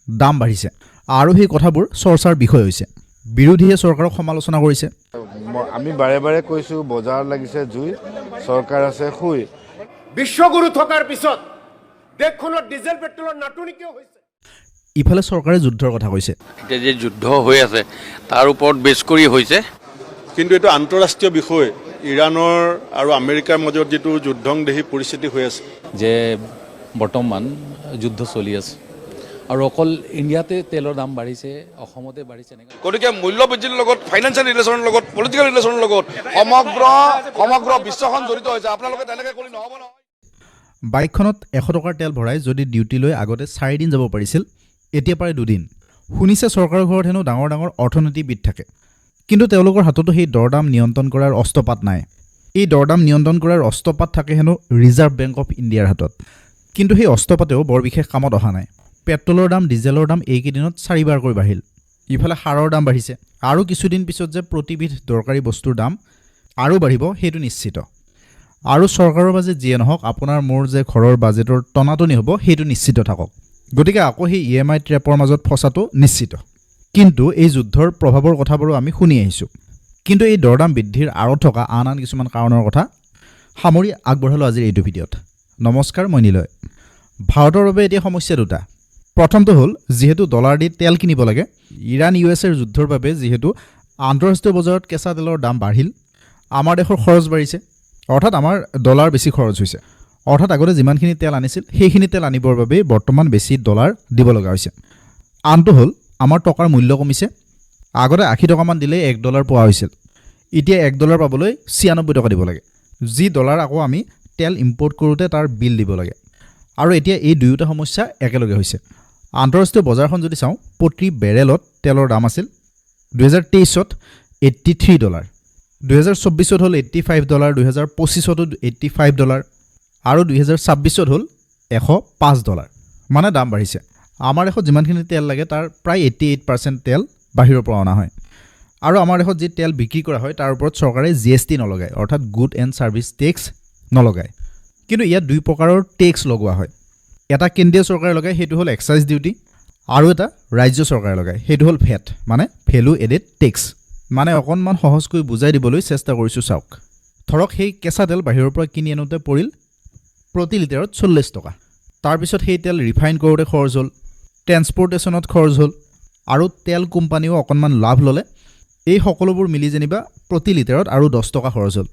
দাম বাঢ়িছে আৰু সেই কথাবোৰ চৰ্চাৰ বিষয় হৈছে। বিৰোধীয়ে চৰকাৰক সমালোচনা কৰিছে। আমি বাৰে বাৰে কৈছোঁ বজাৰ লাগিছে জুই, চৰকাৰ আছে শুই। বিশ্বগুৰু থকাৰ পিছত দেশখনত ডিজেল পেট্ৰলৰ নাটনি কিয় হৈছে? ইফালে চৰকাৰে যুদ্ধৰ কথা কৈছে। এতিয়া যে যুদ্ধ হৈ আছে তাৰ ওপৰত বেছ কৰি হৈছে, কিন্তু এইটো আন্তঃৰাষ্ট্ৰীয় বিষয়। ইৰাণৰ আৰু আমেৰিকাৰ মাজত যিটো যুদ্ধংদেহী পৰিস্থিতি হৈ আছে, যে বৰ্তমান যুদ্ধ চলি আছে আৰু অকল ইণ্ডিয়াতে তেলৰ দাম বাঢ়িছে, অসমতে বাঢ়িছে এনেকৈ। গতিকে মূল্য বৃদ্ধিৰ লগত ফাইনেন্সিয়েল ৰিলেশ্যনৰ লগত পলিটিকেল ৰিলেশ্যনৰ লগত সমগ্ৰ বিশ্বখন জড়িত হৈছে। আপোনালোকে তেনেকৈ কৰি নহ'ব নহয়। বাইকখনত 100 টকাৰ তেল ভৰাই যদি ডিউটিলৈ আগতে 4 দিন যাব পাৰিছিল, এতিয়া প্ৰায় 2 দিন। শুনিছে চৰকাৰৰ ঘৰত হেনো ডাঙৰ ডাঙৰ অৰ্থনীতিবিদ থাকে, কিন্তু তেওঁলোকৰ হাততো সেই দৰদাম নিয়ন্ত্ৰণ কৰাৰ অস্ত্ৰপাত নাই। এই দৰদাম নিয়ন্ত্ৰণ কৰাৰ অস্ত্ৰপাত থাকে হেনো ৰিজাৰ্ভ বেংক অফ ইণ্ডিয়াৰ হাতত, কিন্তু সেই অস্ত্ৰপাতেও বৰ বিশেষ কামত অহা নাই। পেট্ৰলৰ দাম, ডিজেলৰ দাম এইকেইদিনত 4 বাৰকৈ বাঢ়িল। ইফালে সাৰৰ দাম বাঢ়িছে, আৰু কিছুদিন পিছত যে প্ৰতিবিধ দৰকাৰী বস্তুৰ দাম আৰু বাঢ়িব সেইটো নিশ্চিত। আৰু চৰকাৰৰ বাজেট যিয়ে নহওক, আপোনাৰ মোৰ যে ঘৰৰ বাজেটৰ টনাটনি হ'ব সেইটো নিশ্চিত থাকক। গতিকে আকৌ সেই EMI ট্ৰেপৰ মাজত ফচাটো নিশ্চিত। কিন্তু এই যুদ্ধৰ প্ৰভাৱৰ কথাবোৰো আমি শুনি আহিছোঁ। কিন্তু এই দৰদাম বৃদ্ধিৰ আঁৰত থকা আন কিছুমান কাৰণৰ কথা সামৰি আগবঢ়ালোঁ আজিৰ এইটো ভিডিঅ'ত। নমস্কাৰ, মই নিলয়। ভাৰতৰ বাবে এতিয়া সমস্যা দুটা। প্ৰথমটো হ'ল, যিহেতু ডলাৰ দি তেল কিনিব লাগে, ইৰাণ USA যুদ্ধৰ বাবে যিহেতু আন্তঃৰাষ্ট্ৰীয় বজাৰত কেঁচা তেলৰ দাম বাঢ়িল, আমাৰ দেশৰ খৰচ বাঢ়িছে, অৰ্থাৎ আমাৰ ডলাৰ বেছি খৰচ হৈছে। অৰ্থাৎ আগতে যিমানখিনি তেল আনিছিল সেইখিনি তেল আনিবৰ বাবে বৰ্তমান বেছি ডলাৰ দিব লগা হৈছে। আনটো হ'ল, আমাৰ টকাৰ মূল্য কমিছে। আগতে 80 টকামান দিলেই $1 পোৱা হৈছিল, এতিয়া $1 পাবলৈ 96 টকা দিব লাগে, যি ডলাৰ আকৌ আমি তেল ইম্পৰ্ট কৰোঁতে তাৰ বিল দিব লাগে। আৰু এতিয়া এই দুয়োটা সমস্যা একেলগে হৈছে। আন্তঃৰাষ্ট্ৰীয় বজাৰখন যদি চাওঁ, প্ৰতি বেৰেলত তেলৰ দাম আছিল 2023ত $83, 2024ত হ'ল $85, 2025ত $85 আৰু 2026ত হ'ল $105। মানে দাম বাঢ়িছে। আমাৰ দেশত যিমানখিনি তেল লাগে তাৰ প্ৰায় 88% তেল বাহিৰৰ পৰা অনা হয়। আৰু আমাৰ দেশত যি তেল বিক্ৰী কৰা হয় তাৰ ওপৰত চৰকাৰে GST নলগায়, অৰ্থাৎ গুড এণ্ড ছাৰ্ভিচ টেক্স নলগায়। কিন্তু ইয়াত দুই প্ৰকাৰৰ টেক্স লগোৱা হয়। এটা কেন্দ্ৰীয় চৰকাৰে লগায়, সেইটো হ'ল এক্সাইজ ডিউটি, আৰু এটা ৰাজ্য চৰকাৰে লগায়, সেইটো হ'ল ভেট, মানে ভেলু এডেড টেক্স। মানে অকণমান সহজকৈ বুজাই দিবলৈ চেষ্টা কৰিছোঁ। চাওক, ধৰক সেই কেঁচা তেল বাহিৰৰ পৰা কিনি আনোতে পৰিল প্ৰতি লিটাৰত 40 টকা। তাৰপিছত সেই তেল ৰিফাইন কৰোঁতে খৰচ হ'ল, ট্ৰেন্সপৰ্টেশ্যনত খৰচ হ'ল, আৰু তেল কোম্পানীও অকণমান লাভ ল'লে। এই সকলোবোৰ মিলি যেনিবা প্ৰতি লিটাৰত আৰু 10 টকা খৰচ হ'ল।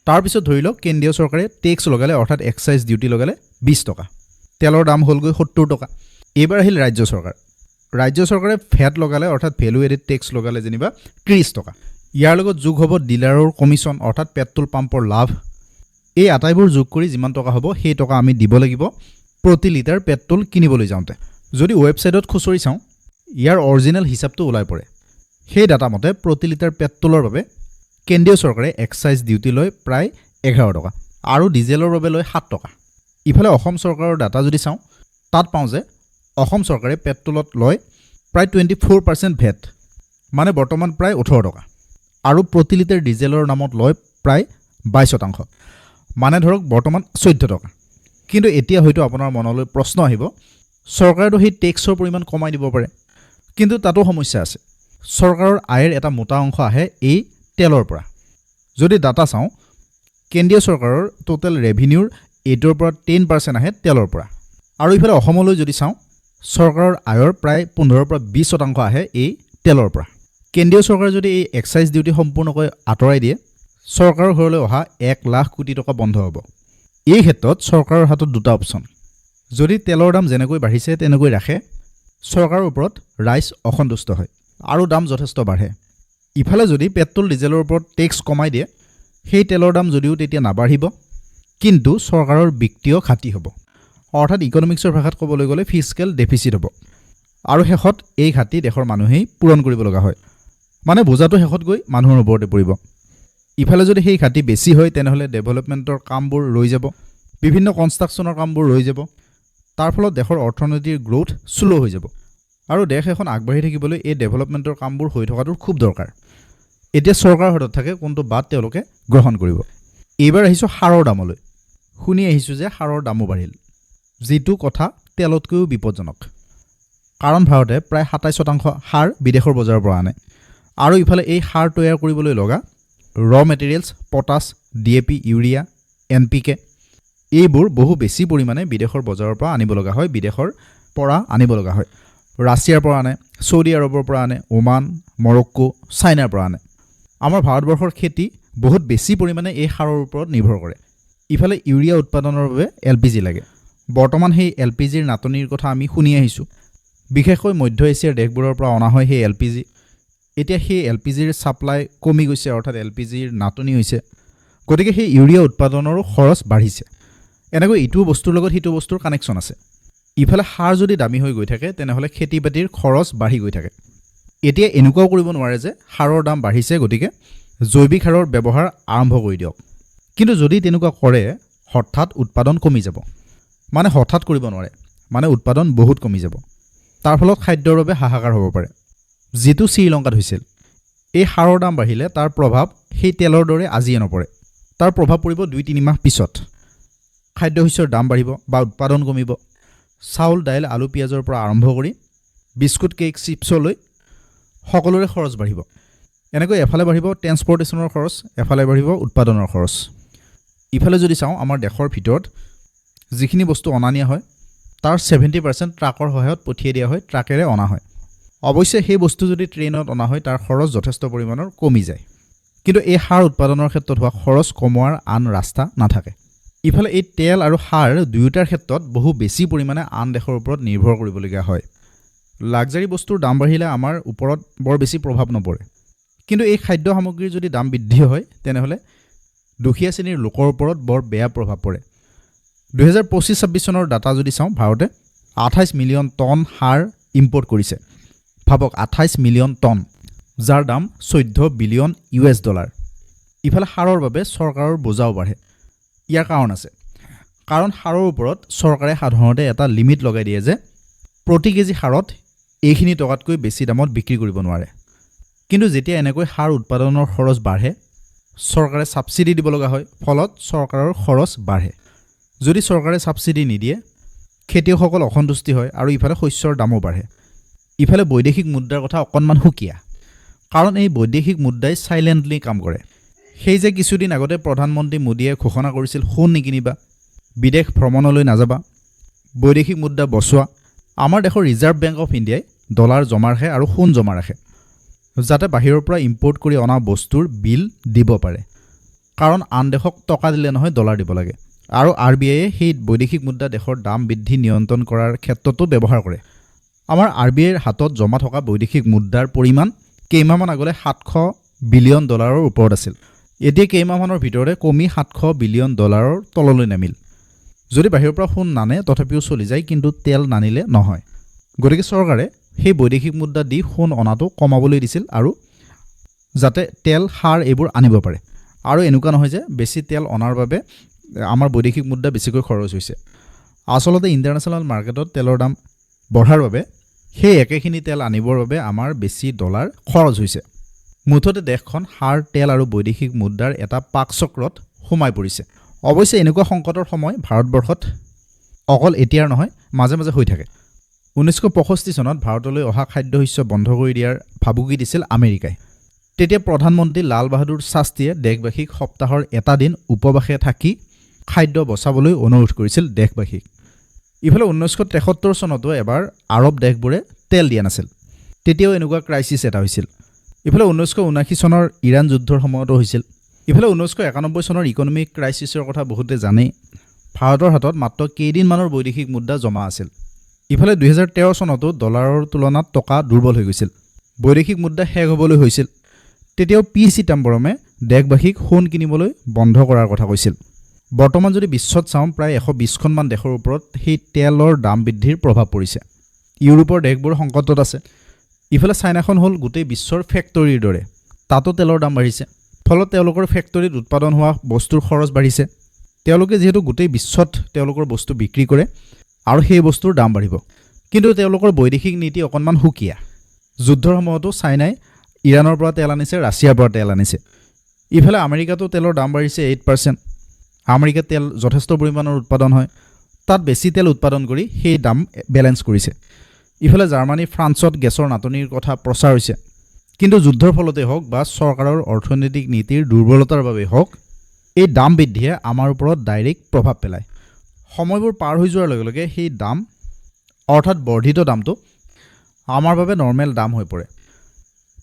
তাৰপিছত ধৰি লওক কেন্দ্ৰীয় চৰকাৰে টেক্স লগালে, অৰ্থাৎ এক্সাইজ ডিউটি লগালে 20 টকা। তেলৰ দাম হ'লগৈ 70 টকা। এইবাৰ আহিল ৰাজ্য চৰকাৰ। ৰাজ্য চৰকাৰে ভেট লগালে, অৰ্থাৎ ভেলু এডেড টেক্স লগালে যেনিবা 30 টকা। ইয়াৰ লগত যোগ হ'ব ডিলাৰৰ কমিশ্যন, অৰ্থাৎ পেট্ৰল পাম্পৰ লাভ। এই আটাইবোৰ যোগ কৰি যিমান টকা হ'ব সেই টকা আমি দিব লাগিব প্ৰতি লিটাৰ পেট্ৰল কিনিবলৈ যাওঁতে। যদি ৱেবছাইটত খুচৰি চাওঁ, ইয়াৰ অৰিজিনেল হিচাপটো ওলাই পৰে। সেই ডাটা মতে প্ৰতি লিটাৰ পেট্ৰলৰ বাবে কেন্দ্ৰীয় চৰকাৰে এক্সাইজ ডিউটি লয় প্ৰায় 11 টকা, আৰু ডিজেলৰ বাবে লয় 7 টকা। ইফালে অসম চৰকাৰৰ ডাটা যদি চাওঁ, তাত পাওঁ যে অসম চৰকাৰে পেট্ৰলত লয় প্ৰায় 24% ভেট, মানে বৰ্তমান প্ৰায় 18 টকা, আৰু প্ৰতি লিটাৰ ডিজেলৰ নামত লয় প্ৰায় 22%, মানে ধৰক বৰ্তমান 14 টকা। কিন্তু এতিয়া হয়তো আপোনাৰ মনলৈ প্ৰশ্ন আহিব, চৰকাৰেতো সেই টেক্সৰ পৰিমাণ কমাই দিব পাৰে, কিন্তু তাতো সমস্যা আছে। চৰকাৰৰ আয়ৰ এটা মোটা অংশ আহে এই তেলৰ পৰা। যদি ডাটা চাওঁ, কেন্দ্ৰীয় চৰকাৰৰ টোটেল ৰেভিনিউৰ 8ৰ পৰা 10% আহে তেলৰ পৰা। আৰু ইফালে অসমলৈ যদি চাওঁ, চৰকাৰৰ আয়ৰ প্ৰায় 15ৰ পৰা 20% আহে এই তেলৰ পৰা। কেন্দ্ৰীয় চৰকাৰে যদি এই এক্সাইজ ডিউটি সম্পূৰ্ণকৈ আঁতৰাই দিয়ে, চৰকাৰৰ ঘৰলৈ অহা 1 লাখ কোটি টকা বন্ধ হ'ব। এই ক্ষেত্ৰত চৰকাৰৰ হাতত দুটা অপশ্যন। যদি তেলৰ দাম যেনেকৈ বাঢ়িছে তেনেকৈ ৰাখে, চৰকাৰৰ ওপৰত ৰাইজ অসন্তুষ্ট হয় আৰু দাম যথেষ্ট বাঢ়ে। ইফালে যদি পেট্ৰল ডিজেলৰ ওপৰত টেক্স কমাই দিয়ে, সেই তেলৰ দাম যদিও তেতিয়া নাবাঢ়িব, কিন্তু চৰকাৰৰ বিত্তীয় ঘাটি হ'ব, অৰ্থাৎ ইকনমিক্সৰ ভাষাত ক'বলৈ গ'লে ফিস্কেল ডেফিচিট হ'ব। আৰু শেষত এই ঘাটি দেশৰ মানুহেই পূৰণ কৰিব লগা হয়, মানে বোজাটো শেষত গৈ মানুহৰ ওপৰতে পৰিব। ইফালে যদি সেই ঘাটি বেছি হয়, তেনেহ'লে ডেভেলপমেণ্টৰ কামবোৰ ৰৈ যাব, বিভিন্ন কনষ্ট্ৰাকশ্যনৰ কামবোৰ ৰৈ যাব। তাৰ ফলত দেশৰ অৰ্থনীতিৰ গ্ৰোথ শ্ল' হৈ যাব, আৰু দেশ এখন আগবাঢ়ি থাকিবলৈ এই ডেভেলপমেণ্টৰ কামবোৰ হৈ থকাটো খুব দৰকাৰ। এতিয়া চৰকাৰৰ হাতত থাকে কোনটো বাট তেওঁলোকে গ্ৰহণ কৰিব। এইবাৰ আহিছোঁ সাৰৰ দামলৈ। শুনি আহিছোঁ যে সাৰৰ দামো বাঢ়িল, যিটো কথা তেলতকৈও বিপদজনক। কাৰণ ভাৰতে প্ৰায় 27% সাৰ বিদেশৰ বজাৰৰ পৰা আনে আৰু ইফালে এই সাৰ তৈয়াৰ কৰিবলৈ লগা ৰ materials potash DAP urea NPK এইবোৰ বহু বেছি পৰিমাণে বিদেশৰ বজাৰৰ পৰা আনিব লগা হয় ৰাছিয়াৰ পৰা আনে সৌদি আৰবৰ পৰা আনে ওমান মৰক্কো চাইনাৰ পৰা আনে আমাৰ ভাৰতবৰ্ষৰ খেতি বহুত বেছি পৰিমাণে এই সাৰৰ ওপৰত নিৰ্ভৰ কৰে ইফালে ইউৰিয়া উৎপাদনৰ বাবে LPG লাগে বৰ্তমান সেই LPGৰ নাটনিৰ কথা আমি শুনি আহিছোঁ বিশেষকৈ মধ্য এছিয়াৰ দেশবোৰৰ পৰা অনা হয় সেই LPG এতিয়া সেই LPGৰ সাপ্লাই কমি গৈছে অৰ্থাৎ LPGৰ নাটনি হৈছে গতিকে সেই ইউৰিয়া উৎপাদনৰো খৰচ বাঢ়িছে এনেকৈ ইটো বস্তুৰ লগত হিটো বস্তুৰ কানেকশ্যন আছে ইফালে সাৰ যদি দামী হৈ গৈ থাকে তেনেহ'লে খেতি বাতিৰ খৰচ বাঢ়ি গৈ থাকে এতিয়া এনেকুৱাও কৰিব নোৱাৰে যে সাৰৰ দাম বাঢ়িছে গতিকে জৈৱিক সাৰৰ ব্যৱহাৰ আৰম্ভ কৰি দিয়ক কিন্তু যদি তেনেকুৱা কৰে হঠাৎ উৎপাদন কমি যাব মানে হঠাৎ কৰিব নোৱাৰে মানে উৎপাদন বহুত কমি যাব তাৰ ফলত খাদ্যৰ বাবে হাহাকাৰ হ'ব পাৰে যেটো শ্ৰীলংকাত হৈছিল এই সাৰৰ দাম বাঢ়িলে তাৰ প্ৰভাৱ সেই তেলৰ দৰে আজিয়ে নপৰে তাৰ প্ৰভাৱ পৰিব 2-3 মাহ পিছত খাদ্যশস্যৰ দাম বাঢ়িব বা উৎপাদন কমিব চাউল দাইল আলু পিয়াজৰ পৰা আৰম্ভ কৰি বিস্কুট কেক চিপছলৈ সকলোৰে খৰচ বাঢ়িব এনেকৈ এফালে বাঢ়িব ট্ৰেন্সপৰ্টেশ্যনৰ খৰচ এফালে বাঢ়িব উৎপাদনৰ খৰচ ইফালে যদি চাওঁ আমাৰ দেশৰ ভিতৰত যিখিনি বস্তু অনা নিয়া হয় তাৰ 70% ট্ৰাকৰ সহায়ত পঠিয়াই দিয়া হয় ট্ৰাকেৰে অনা হয় অৱশ্যে সেই বস্তু যদি ট্ৰেইনত অনা হয় তাৰ খৰচ যথেষ্ট পৰিমাণৰ কমি যায় কিন্তু এই সাৰ উৎপাদনৰ ক্ষেত্ৰত হোৱা খৰচ কমোৱাৰ আন ৰাস্তা নাথাকে ইফালে এই তেল আৰু সাৰ দুয়োটাৰ ক্ষেত্ৰত বহু বেছি পৰিমাণে আন দেশৰ ওপৰত নিৰ্ভৰ কৰিবলগীয়া হয় লাক্সাৰী বস্তুৰ দাম বাঢ়িলে আমাৰ ওপৰত বৰ বেছি প্ৰভাৱ নপৰে কিন্তু এই খাদ্য সামগ্ৰীৰ যদি দাম বৃদ্ধি হয় তেনেহ'লে দুখীয়া শ্ৰেণীৰ লোকৰ ওপৰত বৰ বেয়া প্ৰভাৱ পৰে 2025-26 চনৰ ডাটা যদি চাওঁ ভাৰতে 28 মিলিয়ন টন সাৰ ইম্পৰ্ট কৰিছে ভাবক 28 মিলিয়ন টন যাৰ দাম $14 বিলিয়ন ইফালে সাৰৰ বাবে চৰকাৰৰ বোজাও বাঢ়ে ইয়াৰ কাৰণ আছে কাৰণ সাৰৰ ওপৰত চৰকাৰে সাধাৰণতে এটা লিমিট লগাই দিয়ে যে প্ৰতি কেজি সাৰত এইখিনি টকাতকৈ বেছি দামত বিক্ৰী কৰিব নোৱাৰে কিন্তু যেতিয়া এনেকৈ সাৰ উৎপাদনৰ খৰচ বাঢ়ে চৰকাৰে সাবসিডি দিব লগা হয় ফলত চৰকাৰৰ খৰচ বাঢ়ে যদি চৰকাৰে সাবসিডি নিদিয়ে খেতিয়কসকল অসন্তুষ্টি হয় আৰু ইফালে শস্যৰ দামো বাঢ়ে ইফালে বৈদেশিক মুদ্ৰাৰ কথা অকণমান হুকিয়া কাৰণ এই বৈদেশিক মুদ্ৰাই সাইলেন্টলি কাম কৰে সেই যে কিছুদিন আগতে প্ৰধানমন্ত্ৰী মোদীয়ে ঘোষণা কৰিছিল সোণ নিকিনিবা বিদেশ ভ্ৰমণলৈ নাযাবা বৈদেশিক মুদ্ৰা বচোৱা আমাৰ দেশৰ ৰিজাৰ্ভ বেংক অফ ইণ্ডিয়াই ডলাৰ জমা ৰাখে আৰু সোণ জমা ৰাখে যাতে বাহিৰৰ পৰা ইম্পৰ্ট কৰি অনা বস্তুৰ বিল দিব পাৰে কাৰণ আন দেশক টকা দিলে নহয় ডলাৰ দিব লাগে আৰু RBIয়ে সেই বৈদেশিক মুদ্ৰা দেশৰ দাম বৃদ্ধি নিয়ন্ত্ৰণ কৰাৰ ক্ষেত্ৰতো ব্যৱহাৰ কৰে আমাৰ RBIৰ হাতত জমা থকা বৈদেশিক মুদ্ৰাৰ পৰিমাণ কেইমাহমান আগলৈ $700 বিলিয়ন ওপৰত আছিল এতিয়া কেইমাহমানৰ ভিতৰতে কমি $700 বিলিয়ন তললৈ নামিল যদি বাহিৰৰ পৰা সোণ নানে তথাপিও চলি যায় কিন্তু তেল নানিলে নহয় গতিকে চৰকাৰে সেই বৈদেশিক মুদ্ৰা দি সোণ অনাটো কমাবলৈ দিছিল আৰু যাতে তেল সাৰ এইবোৰ আনিব পাৰে আৰু এনেকুৱা নহয় যে বেছি তেল অনাৰ বাবে আমাৰ বৈদেশিক মুদ্ৰা বেছিকৈ খৰচ হৈছে আচলতে ইণ্টাৰনেশ্যনেল মাৰ্কেটত তেলৰ দাম বঢ়াৰ বাবে সেই একেখিনি তেল আনিবৰ বাবে আমাৰ বেছি ডলাৰ খৰচ হৈছে মুঠতে দেশখন সাৰ তেল আৰু বৈদেশিক মুদ্ৰাৰ এটা পাকচক্ৰত সোমাই পৰিছে অৱশ্যে এনেকুৱা সংকটৰ সময় ভাৰতবৰ্ষত অকল এতিয়াৰ নহয় মাজে মাজে হৈ থাকে 1965 চনত ভাৰতলৈ অহা খাদ্যশস্য বন্ধ কৰি দিয়াৰ ভাবুকি দিছিল আমেৰিকাই তেতিয়া প্ৰধানমন্ত্ৰী লাল বাহাদুৰ শাস্ত্ৰীয়ে দেশবাসীক সপ্তাহৰ এটা দিন উপবাসে থাকি খাদ্য বচাবলৈ অনুৰোধ কৰিছিল দেশবাসীক ইফালে 1973 চনতো এবাৰ আৰব দেশবোৰে তেল দিয়া নাছিল তেতিয়াও এনেকুৱা ক্ৰাইচিছ এটা হৈছিল ইফালে 1979 চনৰ ইৰাণ যুদ্ধৰ সময়তো হৈছিল ইফালে 1991 চনৰ ইকনমিক ক্ৰাইচিছৰ কথা বহুতে জানে ভাৰতৰ হাতত মাত্ৰ কেইদিনমানৰ বৈদেশিক মুদ্ৰা জমা আছিল ইফালে 2013 চনতো ডলাৰৰ তুলনাত টকা দুৰ্বল হৈ গৈছিল বৈদেশিক মুদ্ৰা শেষ হ'বলৈ হৈছিল তেতিয়াও পি চিদাম্বৰমে দেশবাসীক সোণ কিনিবলৈ বন্ধ কৰাৰ কথা কৈছিল বৰ্তমান যদি বিশ্বত চাওঁ প্ৰায় 120খনমান দেশৰ ওপৰত সেই তেলৰ দাম বৃদ্ধিৰ প্ৰভাৱ পৰিছে ইউৰোপৰ দেশবোৰ সংকটত আছে ইফালে চাইনাখন হ'ল গোটেই বিশ্বৰ ফেক্টৰীৰ দৰে তাতো তেলৰ দাম বাঢ়িছে ফলত তেওঁলোকৰ ফেক্টৰীত উৎপাদন হোৱা বস্তুৰ খৰচ বাঢ়িছে তেওঁলোকে যেহেতু গোটেই বিশ্বত তেওঁলোকৰ বস্তু বিক্ৰী কৰে আৰু সেই বস্তুৰ দাম বাঢ়িব কিন্তু তেওঁলোকৰ বৈদেশিক নীতি অকণমান হুকিয়া যুদ্ধৰ সময়তো চাইনাই ইৰাণৰ পৰা তেল আনিছে ৰাছিয়াৰ পৰা তেল আনিছে ইফালে আমেৰিকাতো তেলৰ দাম বাঢ়িছে 8% আমেৰিকাত তেল যথেষ্ট পৰিমাণৰ উৎপাদন হয় তাত বেছি তেল উৎপাদন কৰি সেই দাম বেলেন্স কৰিছে ইফালে জাৰ্মানী ফ্ৰান্সত গেছৰ নাটনিৰ কথা প্ৰচাৰ হৈছে কিন্তু যুদ্ধৰ ফলতে হওক বা চৰকাৰৰ অৰ্থনৈতিক নীতিৰ দুৰ্বলতাৰ বাবে হওক এই দাম বৃদ্ধিয়ে আমাৰ ওপৰত ডাইৰেক্ট প্ৰভাৱ পেলায় সময়বোৰ পাৰ হৈ যোৱাৰ লগে লগে সেই দাম অৰ্থাৎ বৰ্ধিত দামটো আমাৰ বাবে নৰ্মেল দাম হৈ পৰে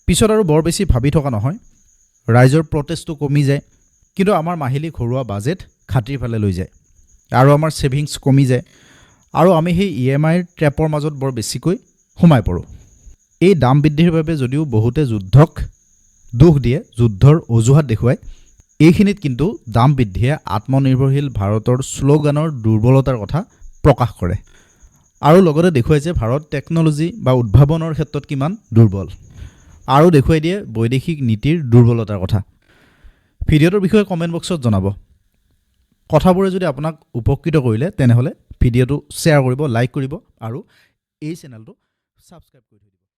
পিছত আৰু বৰ বেছি ভাবি থকা নহয় ৰাইজৰ প্ৰটেষ্টটো কমি যায় কিন্তু আমাৰ মাহিলী ঘৰুৱা বাজেট খাটিৰ ফালে লৈ যায় আৰু আমাৰ ছেভিংছ কমি যায় আৰু আমি সেই EMIৰ ট্ৰেপৰ মাজত বৰ বেছিকৈ সোমাই পৰোঁ এই দাম বৃদ্ধিৰ বাবে যদিও বহুতে যুদ্ধক দুখ দিয়ে যুদ্ধৰ অজুহাত দেখুৱায় এইখিনিত কিন্তু দাম বৃদ্ধিয়ে আত্মনিৰ্ভৰশীল ভাৰতৰ শ্লোগানৰ দুৰ্বলতাৰ কথা প্ৰকাশ কৰে আৰু লগতে দেখুৱাই যে ভাৰত টেকন'লজি বা উদ্ভাৱনৰ ক্ষেত্ৰত কিমান দুৰ্বল আৰু দেখুৱাই দিয়ে বৈদেশিক নীতিৰ দুৰ্বলতাৰ কথা ভিডিঅ'টোৰ বিষয়ে কমেণ্ট বক্সত জনাব কথাবোৰে যদি আপোনাক উপকৃত কৰিলে তেনেহ'লে ভিডিঅ'টো শ্বেয়াৰ কৰিব লাইক কৰিব আৰু এই চেনেলটো ছাবস্ক্ৰাইব কৰি থৈ দিব